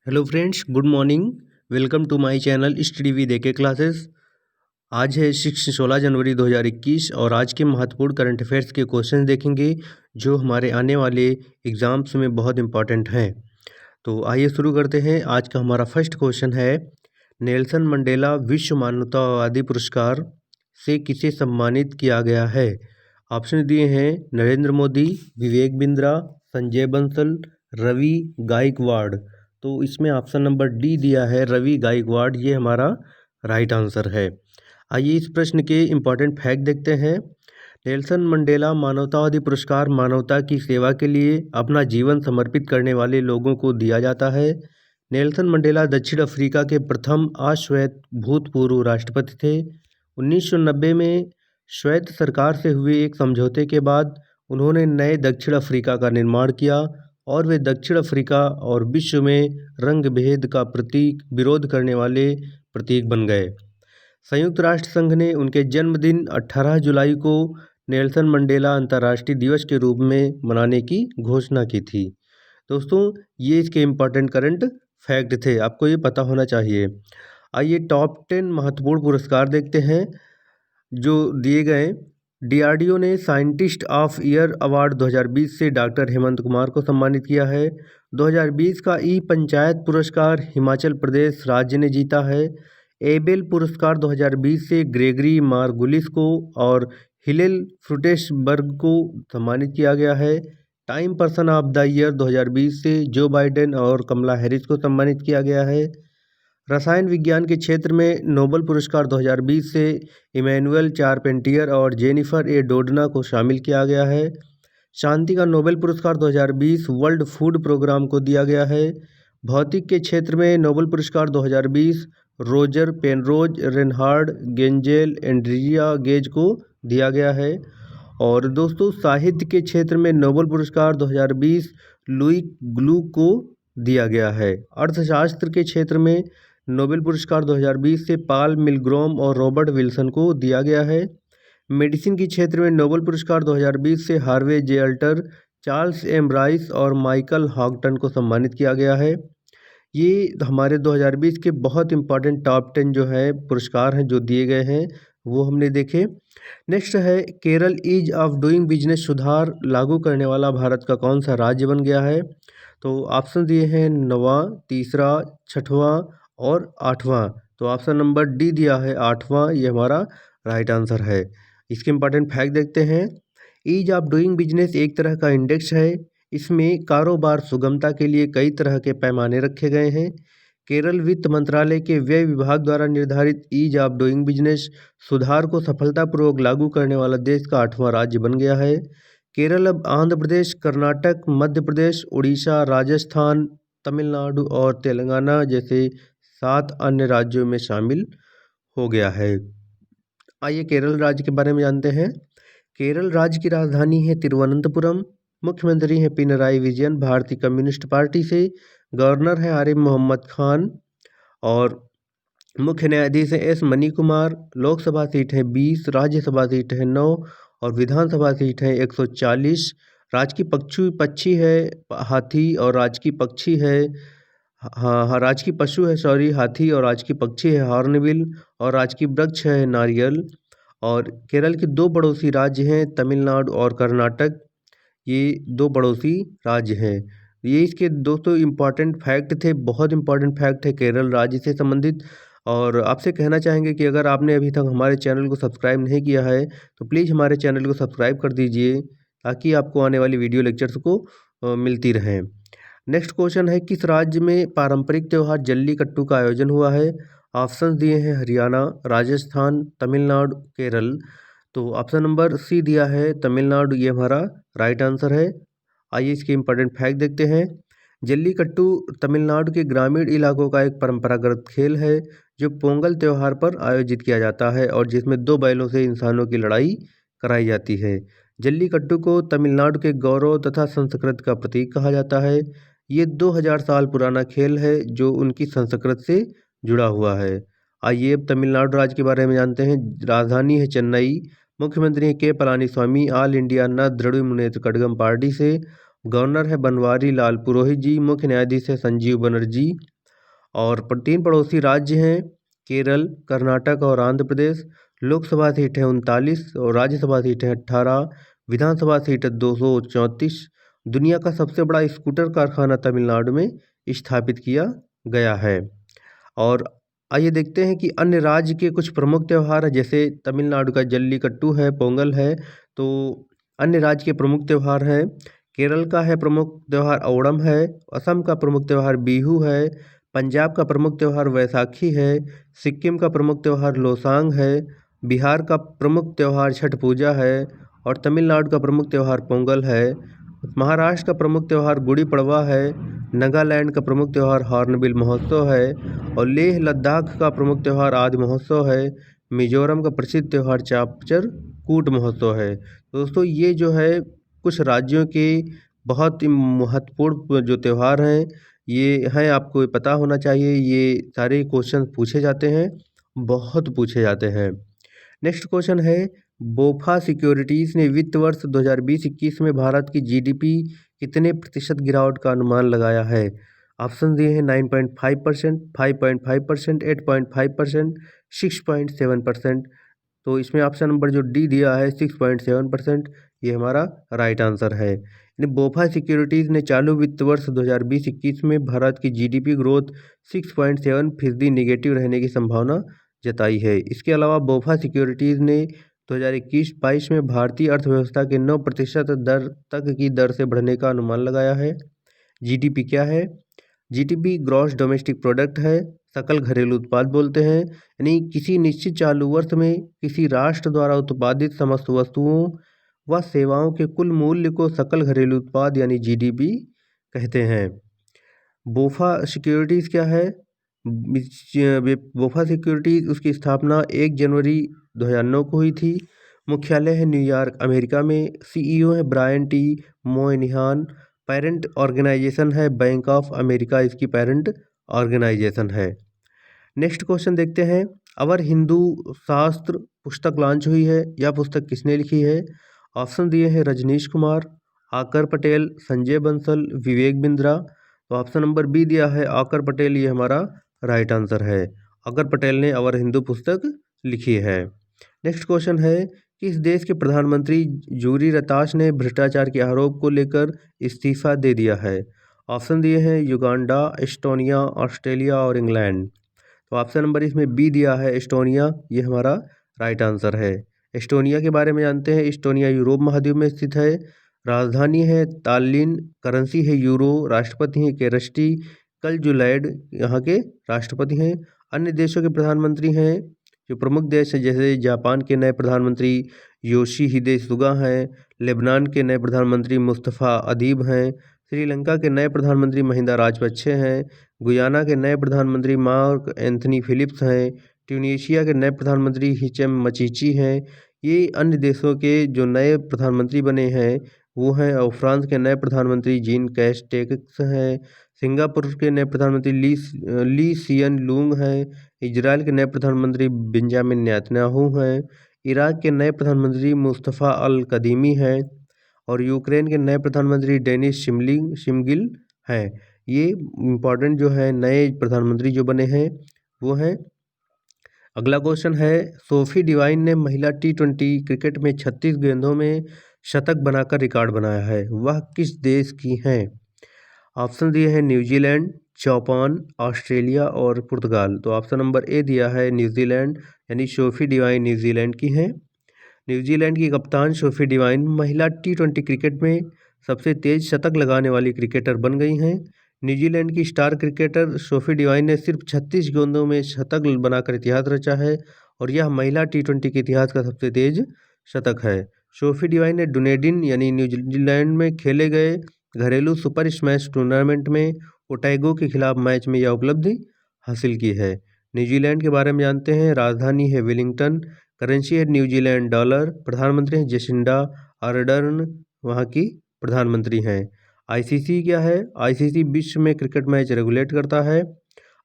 Hello friends, good morning. Welcome to my channel study with A K classes. आज है 16 जनवरी 2021 और आज के महत्वपूर्ण करंट अफेयर्स के क्वेश्चन देखेंगे जो हमारे आने वाले एग्ज़ाम्स में बहुत इंपॉर्टेंट हैं। तो आइए शुरू करते हैं। आज का हमारा फर्स्ट क्वेश्चन है, नेल्सन मंडेला विश्व मानवतावादी पुरस्कार से किसे सम्मानित किया गया है? ऑप्शन दिए हैं नरेंद्र मोदी, विवेक बिंद्रा, संजय बंसल, रवि गायकवाड़। तो इसमें ऑप्शन नंबर डी दिया है रवि गायकवाड़, ये हमारा राइट आंसर है। आइए इस प्रश्न के इम्पॉर्टेंट फैक्ट देखते हैं। नेल्सन मंडेला मानवतावादी पुरस्कार मानवता की सेवा के लिए अपना जीवन समर्पित करने वाले लोगों को दिया जाता है। नेल्सन मंडेला दक्षिण अफ्रीका के प्रथम अश्वेत भूतपूर्व राष्ट्रपति थे। 1990 में श्वेत सरकार से हुए एक समझौते के बाद उन्होंने नए दक्षिण अफ्रीका का निर्माण किया और वे दक्षिण अफ्रीका और विश्व में रंग भेद का प्रतीक विरोध करने वाले प्रतीक बन गए। संयुक्त राष्ट्र संघ ने उनके जन्मदिन 18 जुलाई को नेल्सन मंडेला अंतर्राष्ट्रीय दिवस के रूप में मनाने की घोषणा की थी। दोस्तों, ये इसके इम्पॉर्टेंट करंट फैक्ट थे, आपको ये पता होना चाहिए। आइए टॉप 10 महत्वपूर्ण पुरस्कार देखते हैं जो दिए गए। डीआरडीओ ने साइंटिस्ट ऑफ ईयर अवार्ड 2020 से डॉक्टर हेमंत कुमार को सम्मानित किया है। 2020 का ई पंचायत पुरस्कार हिमाचल प्रदेश राज्य ने जीता है। एबेल पुरस्कार 2020 से ग्रेगरी मार्गुलिस को और हिलेल फ्रूटेसबर्ग को सम्मानित किया गया है। Time person of the year 2020 से जो बाइडेन और कमला हैरिस को सम्मानित किया गया है। रसायन विज्ञान के क्षेत्र में नोबेल पुरस्कार 2020 से इमैनुअल चारपेंटियर और जेनिफर ए डोडना को शामिल किया गया है। शांति का नोबेल पुरस्कार 2020 वर्ल्ड फूड प्रोग्राम को दिया गया है। भौतिक के क्षेत्र में नोबेल पुरस्कार 2020 Roger Penrose, Reinhard गेंजेल, Andrea Ghez को दिया गया है। और दोस्तों, साहित्य के क्षेत्र में नोबेल पुरस्कार 2020 लुई ग्लूक को दिया गया है। अर्थशास्त्र के क्षेत्र में नोबेल पुरस्कार 2020 से पॉल मिलग्रोम और रॉबर्ट विल्सन को दिया गया है। मेडिसिन के क्षेत्र में नोबेल पुरस्कार 2020 से हार्वे जे अल्टर, चार्ल्स एम राइस और माइकल हॉगटन को सम्मानित किया गया है। ये हमारे 2020 के बहुत इंपॉर्टेंट टॉप 10 जो है पुरस्कार हैं जो दिए गए हैं वो हमने देखे। नेक्स्ट है, Kerala ease of doing business सुधार लागू करने वाला भारत का कौन सा राज्य बन गया है? तो ऑप्शन दिए हैं 9वां, तीसरा, 6वां और 8वां। तो ऑप्शन नंबर डी दिया है 8वां, ये हमारा राइट आंसर है। इसके इंपॉर्टेंट फैक्ट देखते हैं। ईज ऑफ डूइंग बिजनेस एक तरह का इंडेक्स है। इसमें कारोबार सुगमता के लिए कई तरह के पैमाने रखे गए हैं। केरल वित्त मंत्रालय के व्यय विभाग द्वारा निर्धारित ईज ऑफ डूइंग बिजनेस सुधार को सफलतापूर्वक लागू करने वाला देश का 8वां राज्य बन गया है। केरल अब आंध्र प्रदेश, कर्नाटक, मध्य प्रदेश, उड़ीसा, राजस्थान, तमिलनाडु और तेलंगाना जैसे 7 अन्य राज्यों में शामिल हो गया है। आइए केरल राज्य के बारे में जानते हैं। केरल राज्य की राजधानी है तिरुवनंतपुरम। मुख्यमंत्री हैं पिनराई विजयन भारतीय कम्युनिस्ट पार्टी से। गवर्नर है आरिफ मोहम्मद खान और मुख्य न्यायाधीश है S money Kumar. Lok Sabha seat है 20, राज्यसभा सीट है 9 और विधानसभा सीट है 140। राजकीय पक्षी है हाथी और राजकीय पक्षी है राजकीय पशु है हाथी और राजकीय पक्षी है हॉर्नबिल और राजकीय वृक्ष है नारियल। और केरल के 2 पड़ोसी राज्य हैं तमिलनाडु और कर्नाटक, ये 2 पड़ोसी राज्य हैं। ये इसके दोस्तों इम्पॉर्टेंट फैक्ट थे, बहुत इम्पॉर्टेंट फैक्ट है केरल राज्य से संबंधित। और आपसे कहना चाहेंगे कि अगर आपने अभी तक हमारे चैनल को सब्सक्राइब नहीं किया है तो प्लीज़ हमारे चैनल को सब्सक्राइब कर दीजिए ताकि आपको आने वाली वीडियो लेक्चर्स को मिलती रहें। नेक्स्ट क्वेश्चन है, किस राज्य में पारंपरिक त्यौहार जल्लीकट्टू का आयोजन हुआ है? ऑप्शन दिए हैं हरियाणा, राजस्थान, तमिलनाडु, केरल। तो ऑप्शन नंबर सी दिया है तमिलनाडु, ये हमारा राइट आंसर है। आइए इसके इम्पोर्टेंट फैक्ट देखते हैं। जल्लीकट्टू तमिलनाडु के ग्रामीण इलाकों का एक परंपरागत खेल है जो पोंगल त्यौहार पर आयोजित किया जाता है और जिसमें 2 बैलों से इंसानों की लड़ाई कराई जाती है। जल्लीकट्टू को तमिलनाडु के गौरव तथा संस्कृति का प्रतीक कहा जाता है। ये 2000 साल पुराना खेल है जो उनकी संस्कृति से जुड़ा हुआ है। आइए अब तमिलनाडु राज्य के बारे में जानते हैं। राजधानी है चेन्नई। मुख्यमंत्री हैं के पलानीस्वामी ऑल इंडिया अन्ना द्रविड़ मुनेत्र कड़गम पार्टी से। गवर्नर है बनवारी लाल पुरोहित जी, मुख्य न्यायाधीश है संजीव बनर्जी। और 3 पड़ोसी राज्य हैं केरल, कर्नाटक और आंध्र प्रदेश। लोकसभा सीट है 39 और राज्यसभा सीट है 18, विधानसभा सीट है 234। दुनिया का सबसे बड़ा स्कूटर कारखाना तमिलनाडु में स्थापित किया गया है। और आइए देखते हैं कि अन्य राज्य के कुछ प्रमुख त्यौहार है, जैसे तमिलनाडु का जल्लीकट्टू है, पोंगल है। तो अन्य राज्य के प्रमुख त्यौहार हैं, केरल का है प्रमुख त्यौहार ओणम है, असम का प्रमुख त्यौहार बिहू है, पंजाब का प्रमुख त्यौहार वैसाखी है, सिक्किम का प्रमुख त्यौहार लोसांग है, बिहार का प्रमुख त्यौहार छठ पूजा है और तमिलनाडु का प्रमुख त्यौहार पोंगल है। महाराष्ट्र का प्रमुख त्यौहार गुड़ी पड़वा है, नागालैंड का प्रमुख त्यौहार हॉर्नबिल महोत्सव है और लेह लद्दाख का प्रमुख त्यौहार आदि महोत्सव है। मिजोरम का प्रसिद्ध त्यौहार चापचर कूट महोत्सव है। दोस्तों ये जो है कुछ राज्यों के बहुत ही महत्वपूर्ण जो त्यौहार हैं ये हैं, आपको पता होना चाहिए। ये सारे क्वेश्चन पूछे जाते हैं, बहुत पूछे जाते हैं। नेक्स्ट क्वेश्चन है, बोफा सिक्योरिटीज़ ने वित्त वर्ष 2020-21 में भारत की जीडीपी कितने प्रतिशत गिरावट का अनुमान लगाया है? ऑप्शन दिए हैं 9.5%, 5.5%, 8.5%, 6.7%। तो इसमें ऑप्शन नंबर जो डी दिया है 6.7%, ये हमारा राइट आंसर है। बोफा सिक्योरिटीज़ ने चालू वित्त वर्ष 2020-21 में भारत की जीडीपी ग्रोथ 6.7% निगेटिव रहने की संभावना जताई है। इसके अलावा बोफा सिक्योरिटीज़ ने 2021-22 में भारतीय अर्थव्यवस्था के 9% दर तक की दर से बढ़ने का अनुमान लगाया है। जीडीपी क्या है? जीडीपी ग्रॉस डोमेस्टिक प्रोडक्ट है, सकल घरेलू उत्पाद बोलते हैं, यानी किसी निश्चित चालू वर्ष में किसी राष्ट्र द्वारा उत्पादित समस्त वस्तुओं व सेवाओं के कुल मूल्य को सकल घरेलू उत्पाद यानी जीडीपी कहते हैं। बोफा सिक्योरिटीज़ क्या है? बोफा सिक्योरिटीज़ उसकी स्थापना 1 जनवरी 2009 को हुई थी। मुख्यालय है न्यूयॉर्क अमेरिका में। सीईओ है Brian T Moynihan. Parent organisation है बैंक ऑफ अमेरिका, इसकी पेरेंट ऑर्गेनाइजेशन है। नेक्स्ट क्वेश्चन देखते हैं, अवर हिंदू शास्त्र पुस्तक लॉन्च हुई है, यह पुस्तक किसने लिखी है? ऑप्शन दिए हैं रजनीश कुमार, आकर पटेल, संजय बंसल, विवेक बिंद्रा। तो ऑप्शन नंबर बी दिया है आकर पटेल, ये हमारा राइट आंसर है। आकर पटेल ने अवर हिंदू पुस्तक लिखी है। नेक्स्ट क्वेश्चन है, किस देश के प्रधानमंत्री जूरी रताश ने भ्रष्टाचार के आरोप को लेकर इस्तीफा दे दिया है? ऑप्शन दिए हैं युगांडा, एस्टोनिया, ऑस्ट्रेलिया और इंग्लैंड। तो ऑप्शन नंबर इसमें बी दिया है एस्टोनिया, ये हमारा राइट आंसर है। एस्टोनिया के बारे में जानते हैं। एस्टोनिया यूरोप महाद्वीप में स्थित है। राजधानी है तालिन, करेंसी है यूरो, राष्ट्रपति हैं केरस्टी कलजुलैड, यहाँ के राष्ट्रपति हैं। अन्य देशों के प्रधानमंत्री हैं, जो प्रमुख देश हैं, जैसे जापान के नए प्रधानमंत्री योशिहिदे सुगा हैं, लेबनान के नए प्रधानमंत्री मुस्तफ़ा अदीब हैं, श्रीलंका के नए प्रधानमंत्री महिंदा राजपक्षे हैं, गुयाना के नए प्रधानमंत्री मार्क एंथनी फिलिप्स हैं, ट्यूनीशिया के नए प्रधानमंत्री हिचम मचीची हैं। ये अन्य देशों के जो नए प्रधानमंत्री बने हैं वो हैं। और फ्रांस के नए प्रधानमंत्री जीन कैस्टेक्स हैं, सिंगापुर के नए प्रधानमंत्री ली सियन लूंग हैं, इजराइल के नए प्रधानमंत्री बेंजामिन नेतन्याहू हैं, इराक के नए प्रधानमंत्री मुस्तफ़ा अल कदीमी हैं और यूक्रेन के नए प्रधानमंत्री डेनिस शिमगिल हैं। ये इम्पॉर्टेंट जो है नए प्रधानमंत्री जो बने हैं वो हैं। अगला क्वेश्चन है, सोफी डिवाइन ने महिला T20 क्रिकेट में 36 गेंदों में शतक बनाकर रिकॉर्ड बनाया है, वह किस देश की हैं? ऑप्शन दिए हैं न्यूजीलैंड, जापान, ऑस्ट्रेलिया और पुर्तगाल। तो ऑप्शन नंबर ए दिया है न्यूजीलैंड, यानी सोफी डिवाइन न्यूजीलैंड की हैं। न्यूजीलैंड की कप्तान सोफी डिवाइन महिला T20 क्रिकेट में सबसे तेज शतक लगाने वाली क्रिकेटर बन गई हैं। न्यूजीलैंड की स्टार क्रिकेटर सोफी डिवाइन ने सिर्फ 36 गेंदों में शतक बनाकर इतिहास रचा है और यह महिला T20 के इतिहास का सबसे तेज शतक है। सोफी डिवाइन ने डुनेडिन यानी न्यूजीलैंड में खेले गए घरेलू सुपर स्मैश टूर्नामेंट में ओटैगो के खिलाफ मैच में यह उपलब्धि हासिल की है। न्यूजीलैंड के बारे में जानते हैं। राजधानी है वेलिंगटन, करेंसी है न्यूजीलैंड डॉलर, प्रधानमंत्री हैं जेसिंडा आर्डर्न, वहाँ की प्रधानमंत्री हैं। आईसीसी क्या है? आईसीसी विश्व में क्रिकेट मैच रेगुलेट करता है।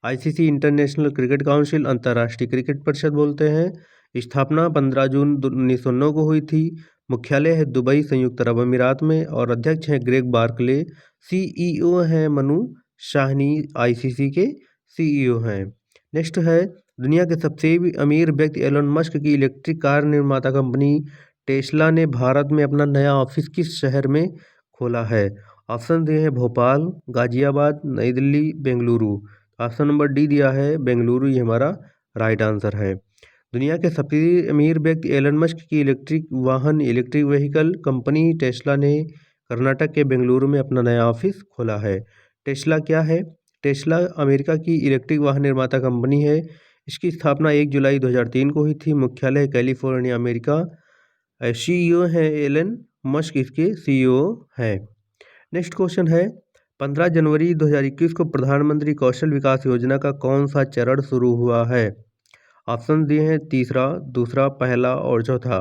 आईसीसी इंटरनेशनल क्रिकेट काउंसिल, अंतर्राष्ट्रीय क्रिकेट परिषद बोलते हैं। स्थापना 15 जून 1909 को हुई थी। मुख्यालय है दुबई, संयुक्त अरब अमीरात में, और अध्यक्ष हैं ग्रेग बार्कले। सीईओ हैं मनु शाहनी, आईसीसी के सीईओ हैं। नेक्स्ट है, दुनिया के सबसे अमीर व्यक्ति एलन मस्क की इलेक्ट्रिक कार निर्माता कंपनी टेस्ला ने भारत में अपना नया ऑफिस किस शहर में खोला है? ऑप्शन दिए हैं भोपाल, गाजियाबाद, नई Delhi, Bengaluru. Option number D दिया है बेंगलुरु, ये हमारा राइट आंसर है। दुनिया के सबसे अमीर व्यक्ति एलन मस्क की इलेक्ट्रिक व्हीकल कंपनी टेस्ला ने कर्नाटक के बेंगलुरु में अपना नया ऑफिस खोला है। टेस्ला क्या है? टेस्ला अमेरिका की इलेक्ट्रिक वाहन निर्माता कंपनी है। इसकी स्थापना 1 जुलाई 2003 को हुई थी। मुख्यालय कैलिफोर्निया, अमेरिका। सीईओ है एलन मस्क, इसके सीईओ है। नेक्स्ट क्वेश्चन है, 15 जनवरी 2021 को प्रधानमंत्री कौशल विकास योजना का कौन सा चरण शुरू हुआ है? ऑप्शन दिए हैं तीसरा, दूसरा, पहला और चौथा।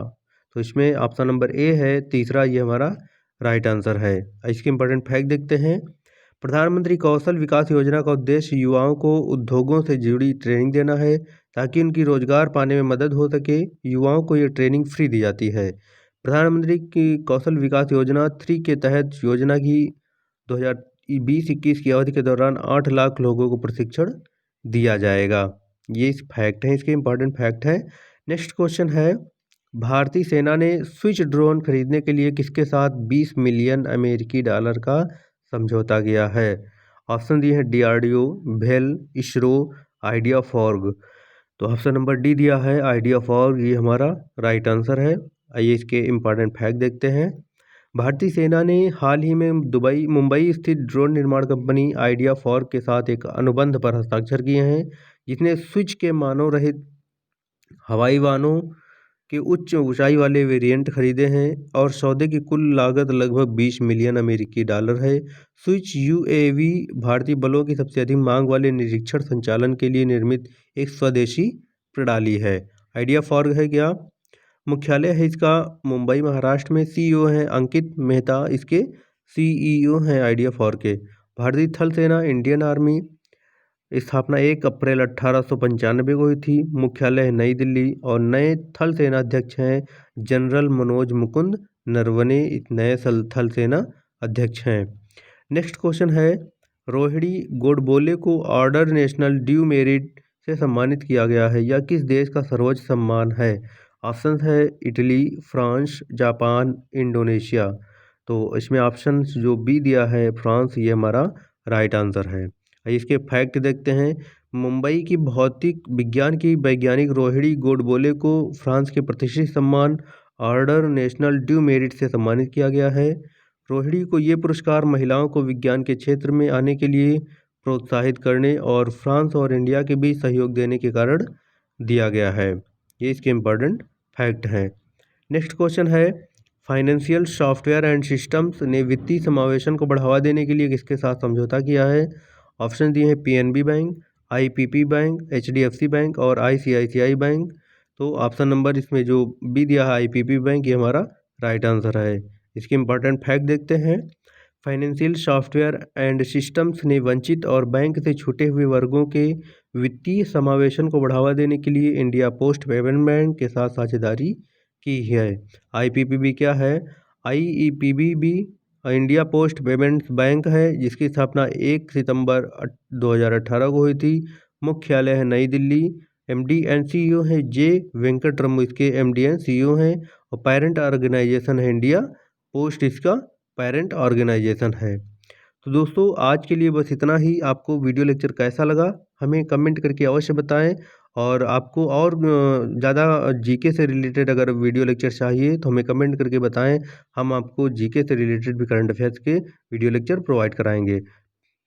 तो इसमें ऑप्शन नंबर ए है तीसरा, ये हमारा राइट आंसर है। इसके इंपॉर्टेंट फैक्ट देखते हैं। प्रधानमंत्री कौशल विकास योजना का उद्देश्य युवाओं को उद्योगों से जुड़ी ट्रेनिंग देना है ताकि उनकी रोजगार पाने में मदद हो सके। युवाओं को ये ट्रेनिंग फ्री दी जाती है। प्रधानमंत्री की कौशल विकास योजना 3 के तहत योजना की 2020-21 की अवधि के दौरान 8 लाख लोगों को प्रशिक्षण दिया जाएगा। ये इस फैक्ट है, इसके इंपॉर्टेंट फैक्ट है। नेक्स्ट क्वेश्चन है, भारतीय सेना ने स्विच ड्रोन खरीदने के लिए किसके साथ 20 मिलियन अमेरिकी डॉलर का समझौता किया है? ऑप्शन दिए हैं डीआरडीओ, भेल, इसरो, आइडिया फॉर्ग। तो ऑप्शन नंबर डी दिया है आइडिया फॉर्ग, ये हमारा राइट आंसर है। आइए इसके इंपॉर्टेंट फैक्ट देखते हैं। भारतीय सेना ने हाल ही में मुंबई स्थित ड्रोन निर्माण कंपनी आइडिया फॉर्ग के साथ एक अनुबंध पर हस्ताक्षर किए हैं, जिसने स्विच के मानव रहित हवाई वाहनों के उच्च ऊंचाई वाले वेरिएंट खरीदे हैं और सौदे की कुल लागत लगभग 20 मिलियन अमेरिकी डॉलर है। स्विच यूएवी भारतीय बलों की सबसे अधिक मांग वाले निरीक्षण संचालन के लिए निर्मित एक स्वदेशी प्रणाली है। आइडिया फॉर्ग है क्या? मुख्यालय है इसका मुंबई, महाराष्ट्र में। सीईओ हैं अंकित मेहता, इसके सीईओ हैं आइडिया फॉर्ग के। भारतीय थल सेना, इंडियन आर्मी, स्थापना 1 अप्रैल 1895 को हुई थी। मुख्यालय है नई दिल्ली और नए थल सेना अध्यक्ष हैं जनरल मनोज मुकुंद नरवणे, नए थल सेना अध्यक्ष हैं। नेक्स्ट क्वेश्चन है, रोहिणी गोडबोले को ऑर्डर नेशनल ड्यू मेरिट से सम्मानित किया गया है। यह किस देश का सर्वोच्च सम्मान है? ऑप्शन है इटली, फ्रांस, जापान, इंडोनेशिया। तो इसमें ऑप्शन जो बी दिया है फ्रांस, ये हमारा राइट आंसर है। इसके फैक्ट देखते हैं। मुंबई की भौतिक विज्ञान की वैज्ञानिक रोहिणी गोडबोले को फ्रांस के प्रतिष्ठित सम्मान ऑर्डर नेशनल ड्यू मेरिट से सम्मानित किया गया है। रोहिणी को ये पुरस्कार महिलाओं को विज्ञान के क्षेत्र में आने के लिए प्रोत्साहित करने और फ्रांस और इंडिया के बीच सहयोग देने के कारण दिया गया है। ये इसके इम्पोर्टेंट फैक्ट हैं। नेक्स्ट क्वेश्चन है, फाइनेंशियल सॉफ्टवेयर एंड सिस्टम्स ने वित्तीय समावेशन को बढ़ावा देने के लिए किसके साथ समझौता किया है? ऑप्शन दिए हैं PNB bank, IPP bank, HDFC bank और आईसीआईसीआई बैंक। तो ऑप्शन नंबर इसमें जो बी दिया है आईपीपी बैंक, ये हमारा राइट आंसर है। इसके इंपॉर्टेंट फैक्ट देखते हैं। फाइनेंशियल सॉफ्टवेयर एंड सिस्टम्स ने वंचित और बैंक से छूटे हुए वर्गों के वित्तीय समावेशन को बढ़ावा देने के लिए इंडिया पोस्ट पेमेंट बैंक के साथ साझेदारी की है। आईपीपीबी क्या है? IPPB India post payments bank है, जिसकी स्थापना 1 सितंबर 2018 को हुई थी। मुख्यालय है नई दिल्ली। एमडी एंड सीईओ है जे वेंकटरमन, इसके एमडी एंड सीईओ हैं। और पेरेंट ऑर्गेनाइजेशन है इंडिया पोस्ट, इसका पेरेंट ऑर्गेनाइजेशन है। तो दोस्तों आज के लिए बस इतना ही। आपको वीडियो लेक्चर कैसा लगा हमें कमेंट करके अवश्य बताएं, और आपको और ज़्यादा जीके से रिलेटेड अगर वीडियो लेक्चर चाहिए तो हमें कमेंट करके बताएं। हम आपको जीके से रिलेटेड भी करंट अफेयर्स के वीडियो लेक्चर प्रोवाइड कराएंगे।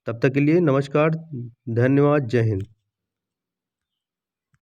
तब तक के लिए नमस्कार, धन्यवाद, जय हिंद।